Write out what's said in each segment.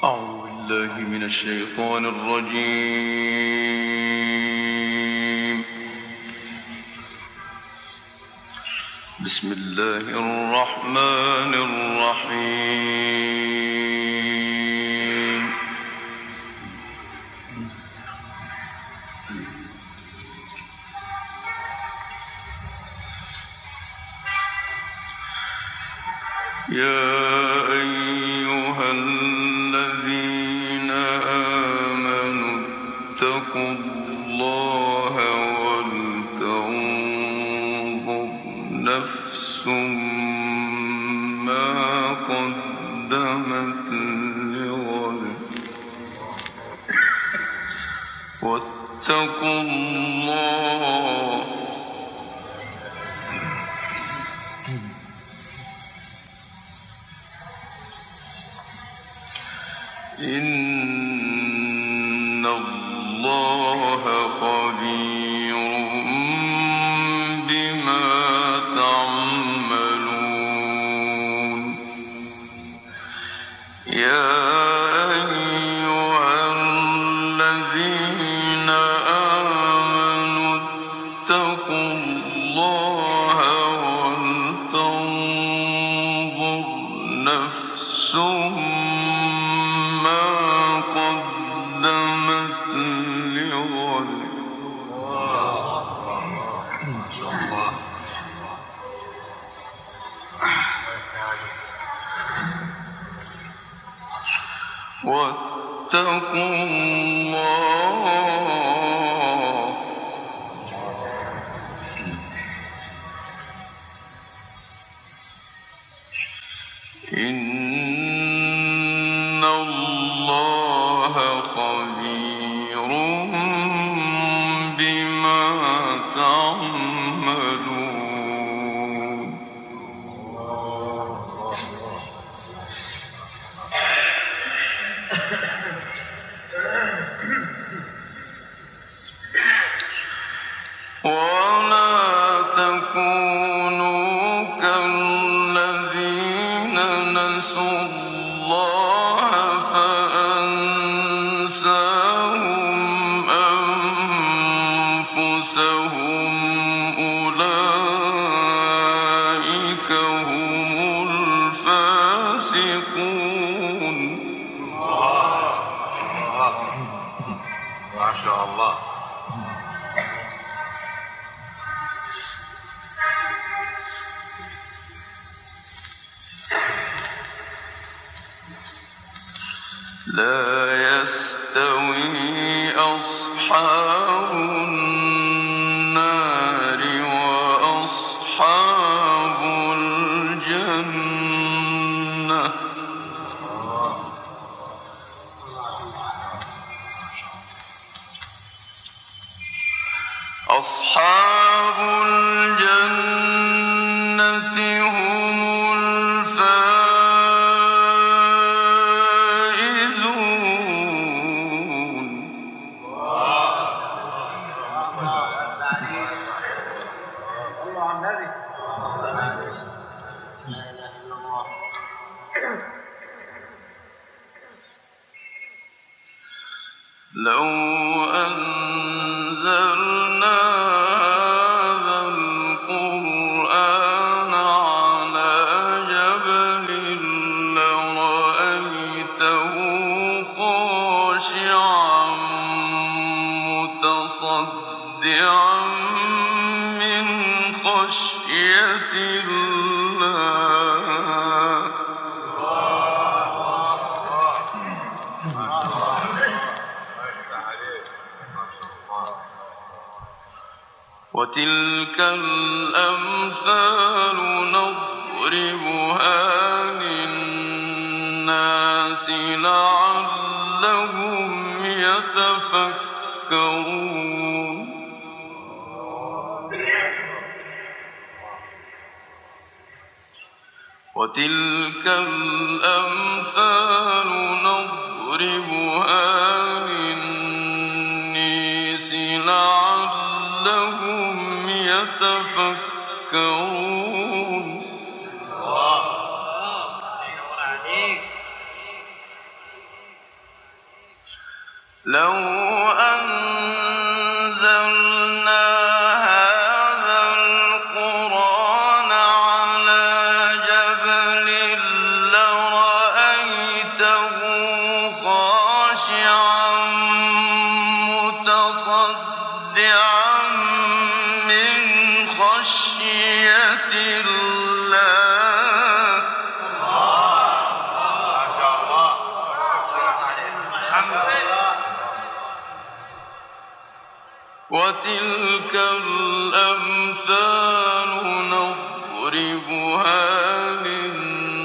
أعوذ بالله من الشيطان الرجيم. بسم الله الرحمن الرحيم. يا أيها الذين آمنوا اتقوا الله ولتنظر نفس ما قدمت لغد واتقوا الله إن الله خبير بما تعملون. يا أيها الذين آمنوا اتقوا الله ولتنظر نفس واتقوا الله إن الله خبير بما تعملون. ولا تكونوا كالذين نسوا الله فأنساهم أنفسهم أولئك هم الفاسقون. ما شاء الله. لا يستوي أصحاب النار وأصحاب الجنة. أصحاب الجنة هم لو أنزلنا هذا القرآن على جبل لرأيته خاشعا متصدعا من خشية الله. وتلك الأمثال نضربها للناس لعلهم يتفكرون. وتلك الأمثال نضربها للناس لعلهم يتفكرون. لو أنزلنا هذا القرآن على جبل لرأيته خاشعا متصدعا من خشية الله. ما شاء الله. الحمد لله. وتلك الأمثال نضربها للناس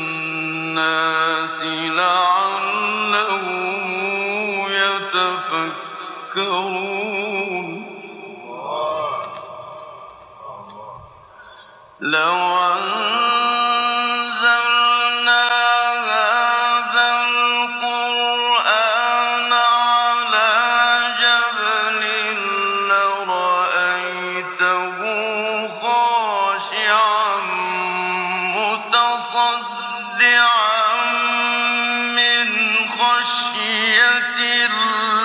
لعلهم يتفكرون. لو أنزلنا هذا القرآن على جبل لرأيته خاشعا متصدعا من خشية الله.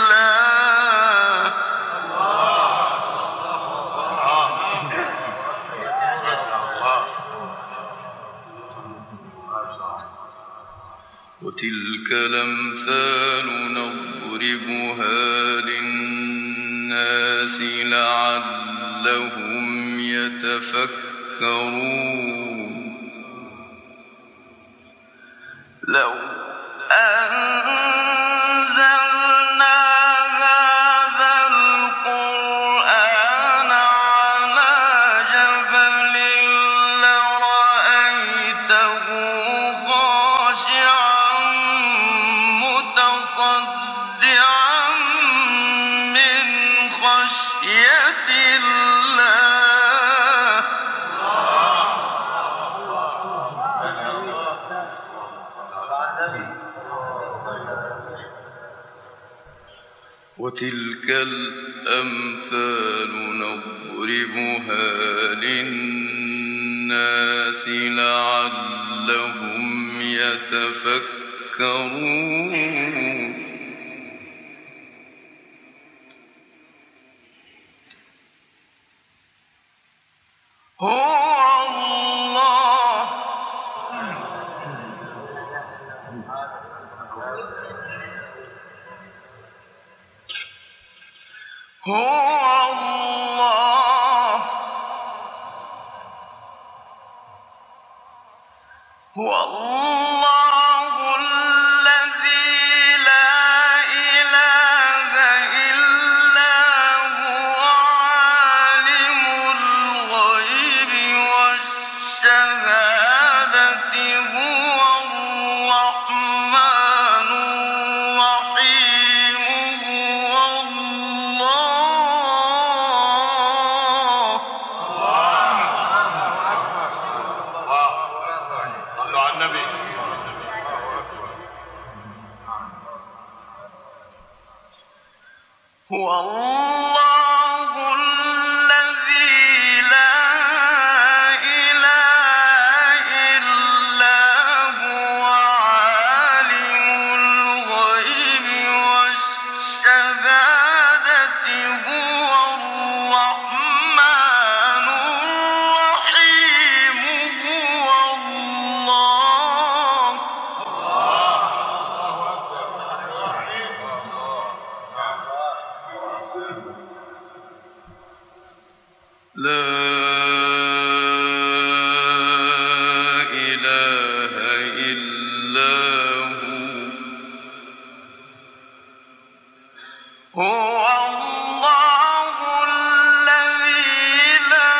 وتلك الأمثال نضربها للناس لعلهم يتفكرون. لو أنزلنا هذا القرآن على جبل لرأيته خاشعا متصدعا من خشية الله. وتلك الأمثال نضربها للناس لعلهم يتفكرون. هو الله هو الله الذي لا إله إلا هو عالم الغيب والشهادة هو الرحمن الرحيم هو الله. صلوا على النبي. هو الله الذي لا إله إلا هو عالم الغيب والشهادة هو الرحمن الرحيم هو الله. لا إله إلا هو الله الذي لا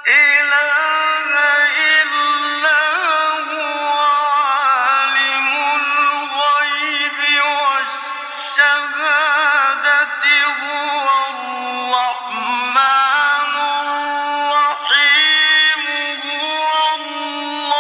إله إلا هو عالم الغيب والشهادة هو الرحمن الرحيم هو الله.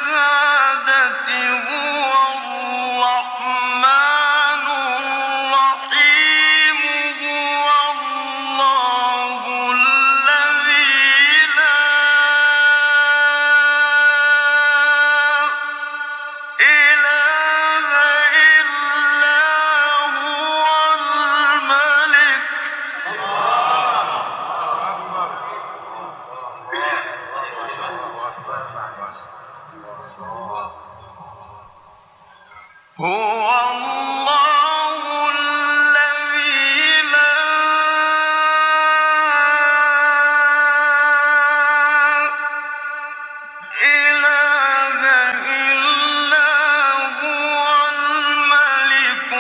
هو الرحمن الرحيم هو الله الذي لا إله إلا هو الملك هو الله الذي لا إله إلا هو الملك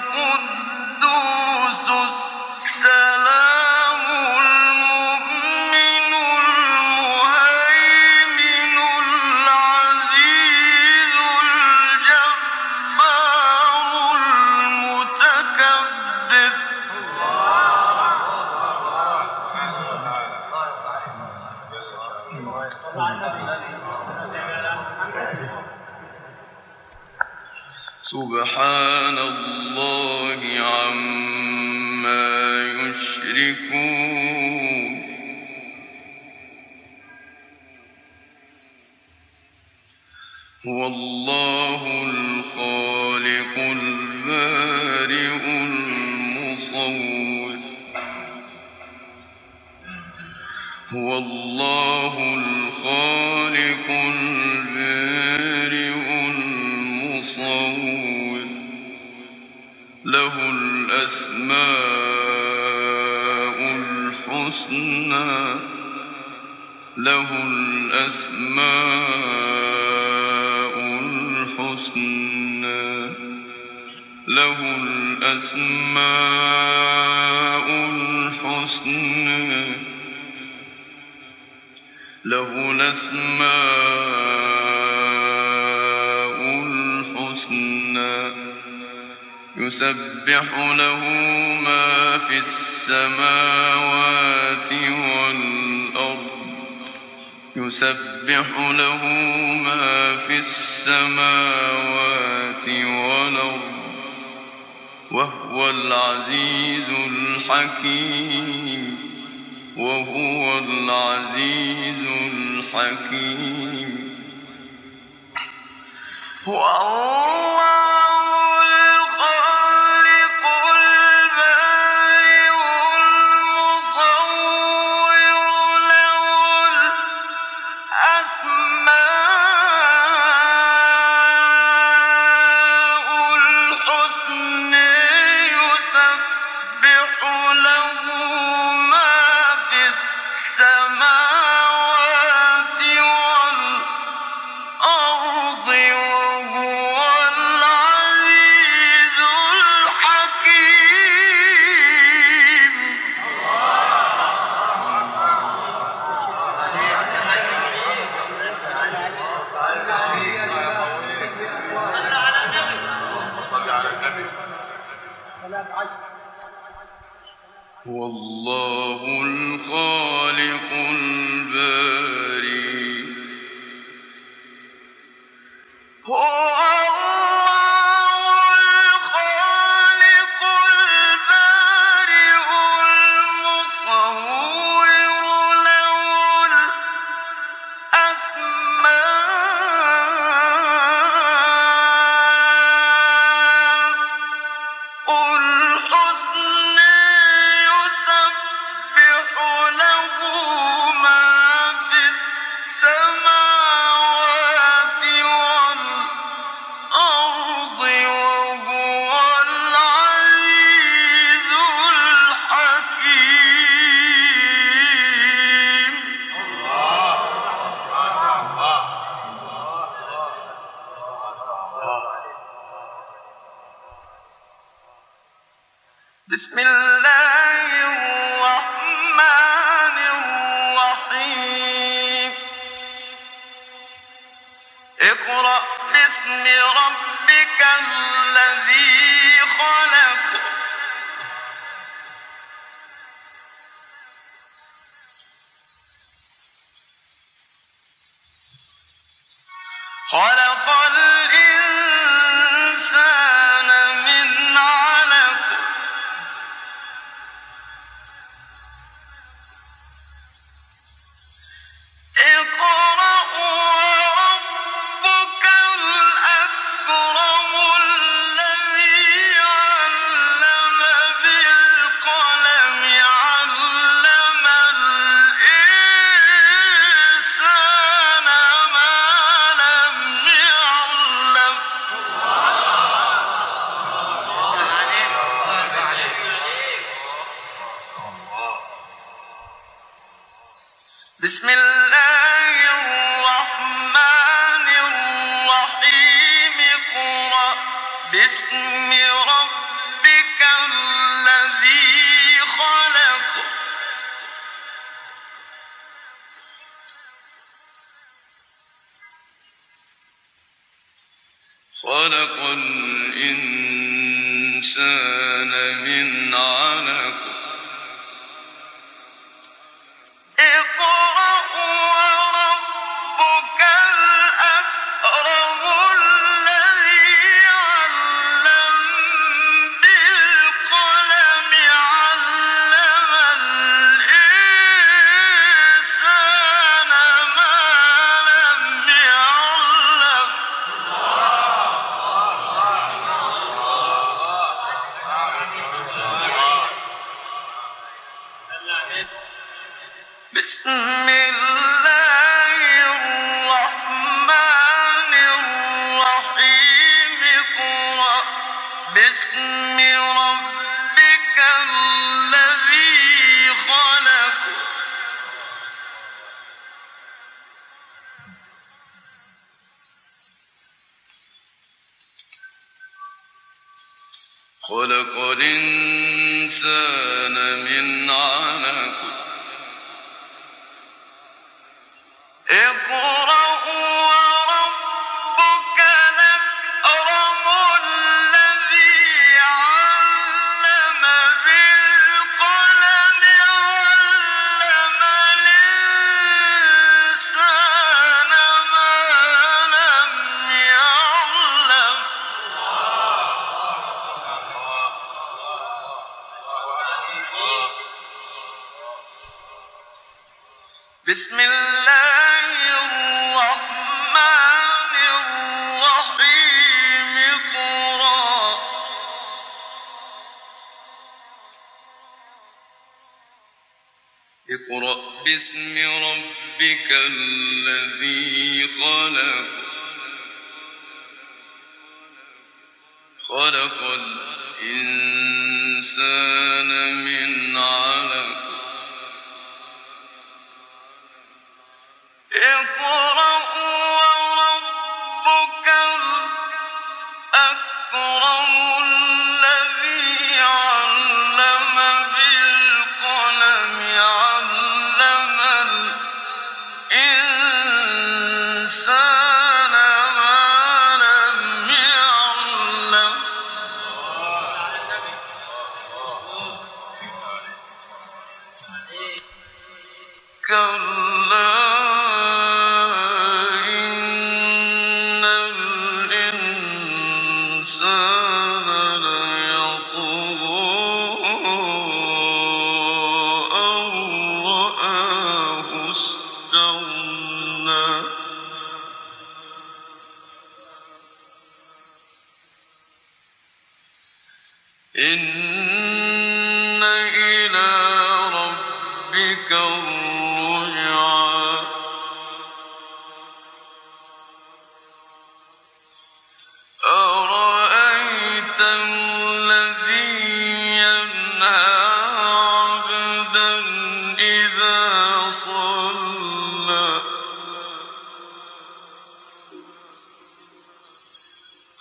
القدوس السلام المؤمن المهيمن العزيز الجبار المتكبر سبحان الله عما يشركون هو الله الخالق البارئ المصور هو الله الخالق البارئ المصور له الأسماء الحسنى له الأسماء الحسنى له الأسماء الحسنى له الأسماء الحسنى يسبح له ما في السماوات والأرض يسبح له ما في السماوات والأرض وهو العزيز الحكيم وهو العزيز الحكيم هو الله الخالق البارئ المصور له الأسماء الحسنى يسبح له ما في السماوات والأرض وهو العزيز الحكيم صل على النبي هو الله الخالق البارئ هو الله الخالق البارئ المصور له الأسماء الحسنى يسبح له ما في السماوات والأرض وهو العزيز الحكيم بسم الله الرحمن الرحيم اقرأ باسم ربك الذي خلق خلق الإنسان من علق اقرأ وربك الأكرم الذي علم بالقلم علم الإنسان ما لم يعلم بسم الله الرحمن الرحيم اقرأ باسم ربك الذي خلق خلق الإنسان من علق اقرأ وربك الأكرم الذي علم بالقلم علم الإنسان ما لم يعلم بسم الله الرحمن الرحيم اقرأ باسم ربك الذي خلق خلق الإنسان من علق اقرأ وربك الأكرم الذي علم بالقلم علم الإنسان ما لم يعلم بسم الله الرحمن الرحيم اقرأ باسم ربك الذي خلق خلق الإنسان من علق اقرأ وربك الأكرم الذي علم بالقلم علم الإنسان ما لم يعلم كلا إن الإنسان ليطغى أن رآه استغنى إن إلى ربك الرجعى أرأيت الذي ينهى عبدا إذا صلى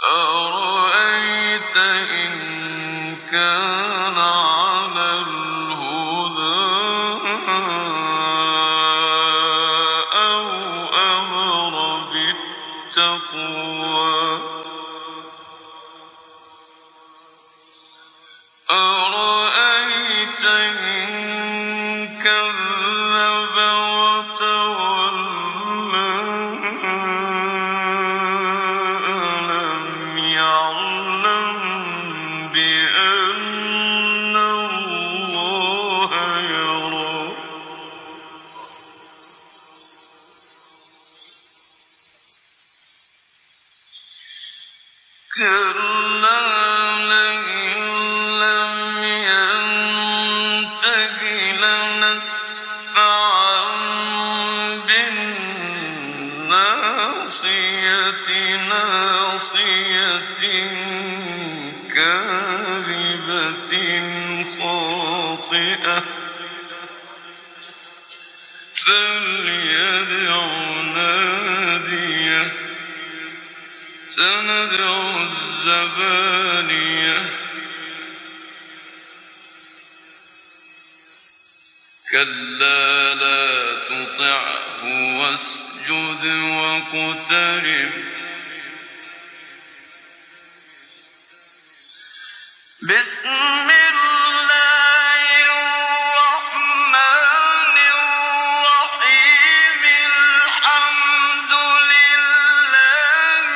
أرأيت إن كان على الهدى أو أمر بالتقوى كلا لئن لم ينته لنسفعا بالناصية ناصية كاذبة خاطئة فليدع ناديه سندع الزبانية كلا لا تطعه واسجد واقترب بسم الله الرحمن الرحيم الحمد لله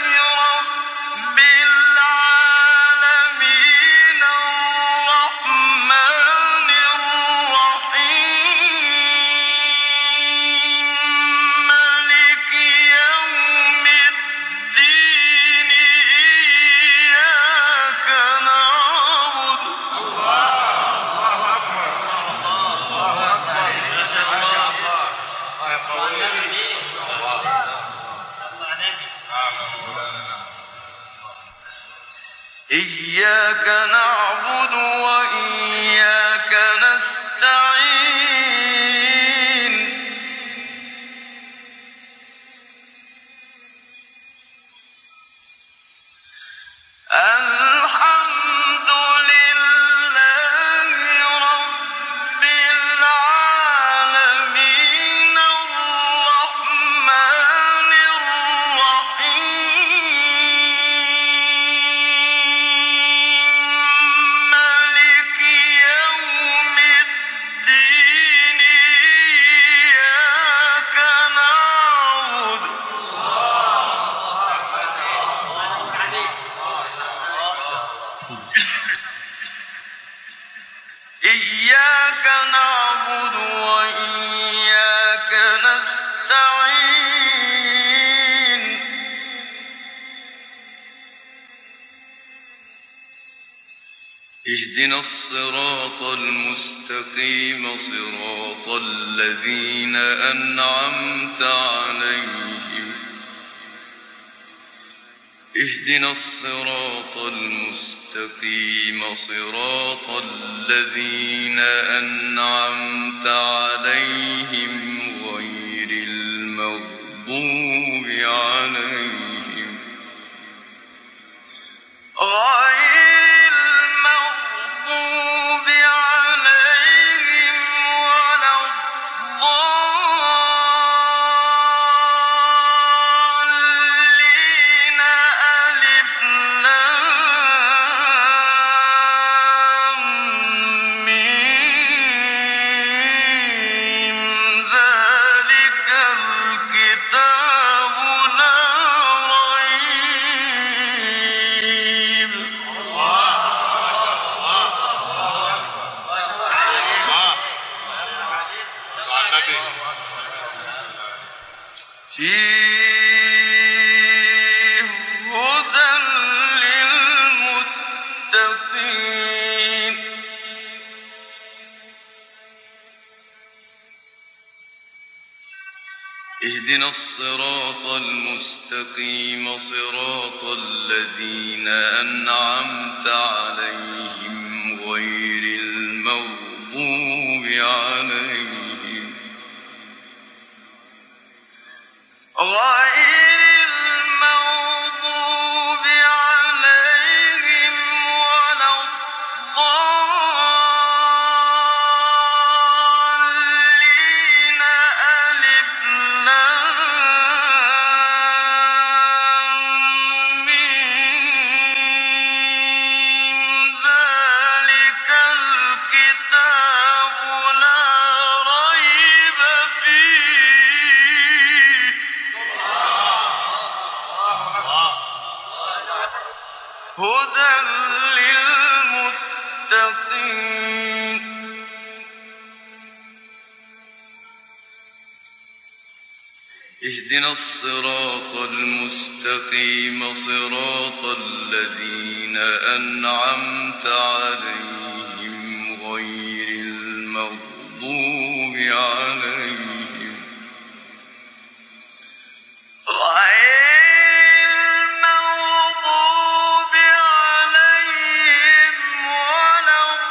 رب العالمين الرحمن الرحيم مالك يوم الدين إياك نعبد إياك نعبد وإياك نستعين الحمد لله رب العالمين الرحمن الرحيم مالك يوم الدين إياك نعبد إياك نعبد وإياك نستعين اهدنا الصراط المستقيم صراط الذين أنعمت عليهم اهدنا الصراط المستقيم صراط الذين أنعمت عليهم غير المغضوب عليهم ولا الضالين ألف لام ميم ذلك الكتاب لا ريب فيه هدى للمتقين اهدنا الصراط المستقيم صراط الذين أنعمت عليهم غير المغضوب عليهم غير المغضوب عليهم ولا الضالين ألف لام ميم ذلك الكتاب لا ريب فيه هدى للمتقين اهدنا الصراط المستقيم صراط الذين أنعمت عليهم غير المغضوب عليهم ولا الضالين.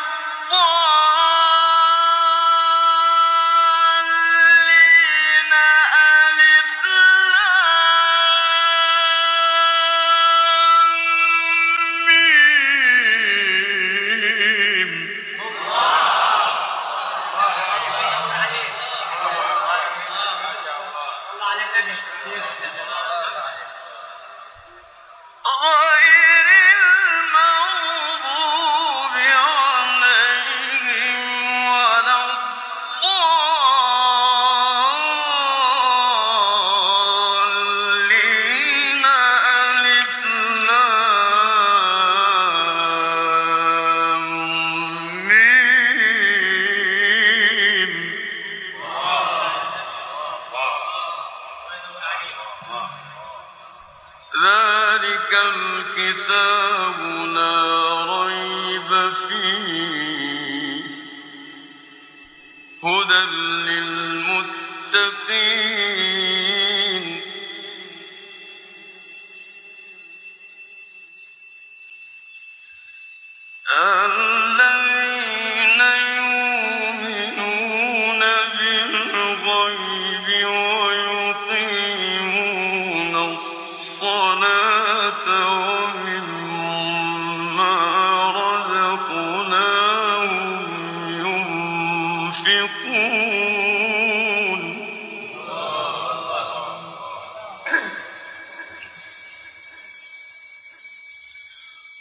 ألف لام ميم. غير المغضوب عليهم ولا الضالين. ألف لام ميم. ذلك الكتاب لا ريب فيه هدى للمتقين. الذين يؤمنون بالغيب ويقيمون الصلاة ومما رزقناهم ينفقون.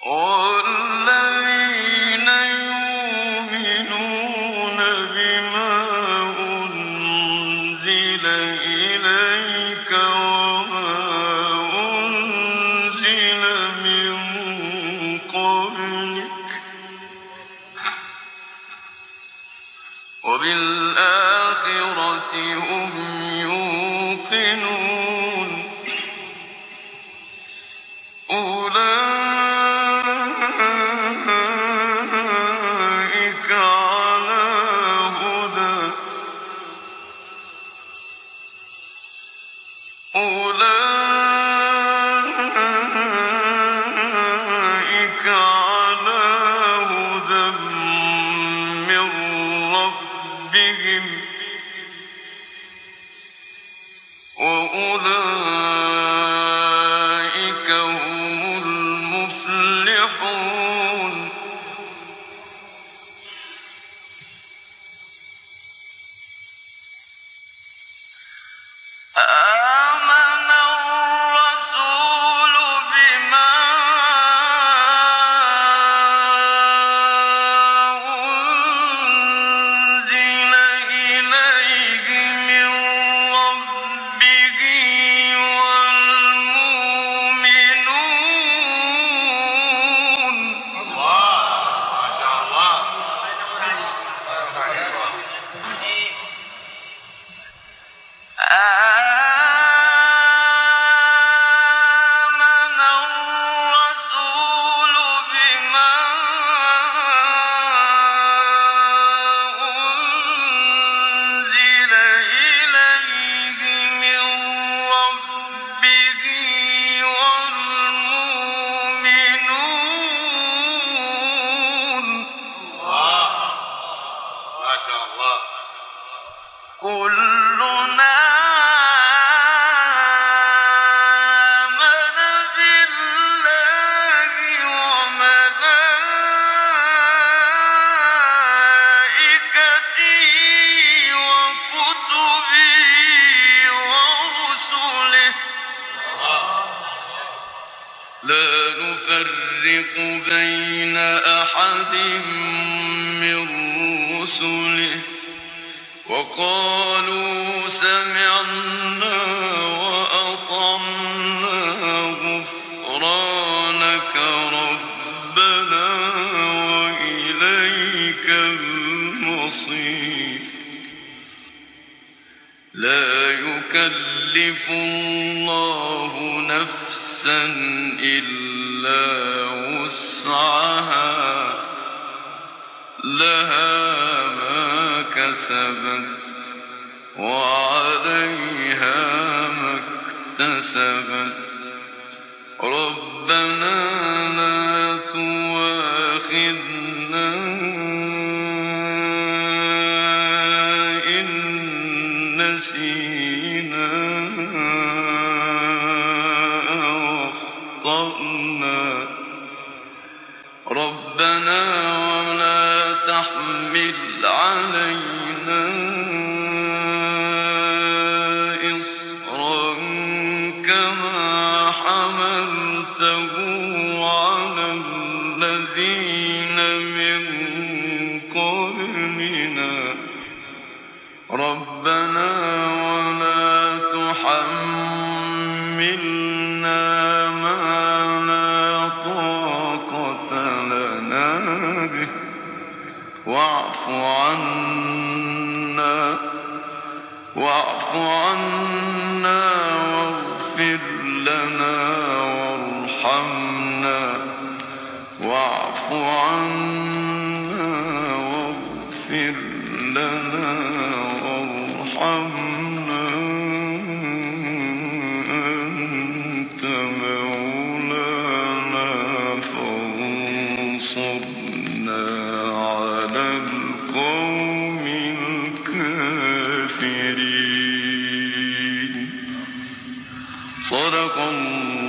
والذين يؤمنون بما أنزل إليك وما أنزل من قبلك وبالآخرة هم يوقنون. أولئك على هدى من ربهم وأولئك هم المفلحون. آمن الرسول بما أنزل إليه من ربه والمؤمنون. ما شاء الله. آمن الرسول بما أنزل إليه من ربه والمؤمنون. ما شاء الله. كلنا آمن بالله وملائكته وكتبه ورسله لا نفرق بين أحد من رسله وقالوا سمعنا وأطعنا غفرانك ربنا وإليك المصير. لا يكلف يكلف الله نفسا إلا وسعها لها ما كسبت وعليها ما اكتسبت ربنا لا تؤاخذنا إن نسينا أو أخطأنا ربنا ولا تحمل علينا إصرا كما حملته على الذين من قبلنا ربنا ولا تحملنا ما لا طاقة لنا به واعف عنا واغفر لنا وارحمنا واعف عنا واغفر لنا وارحمنا أنت مولانا فانصرنا على القوم الكافرين صدق الله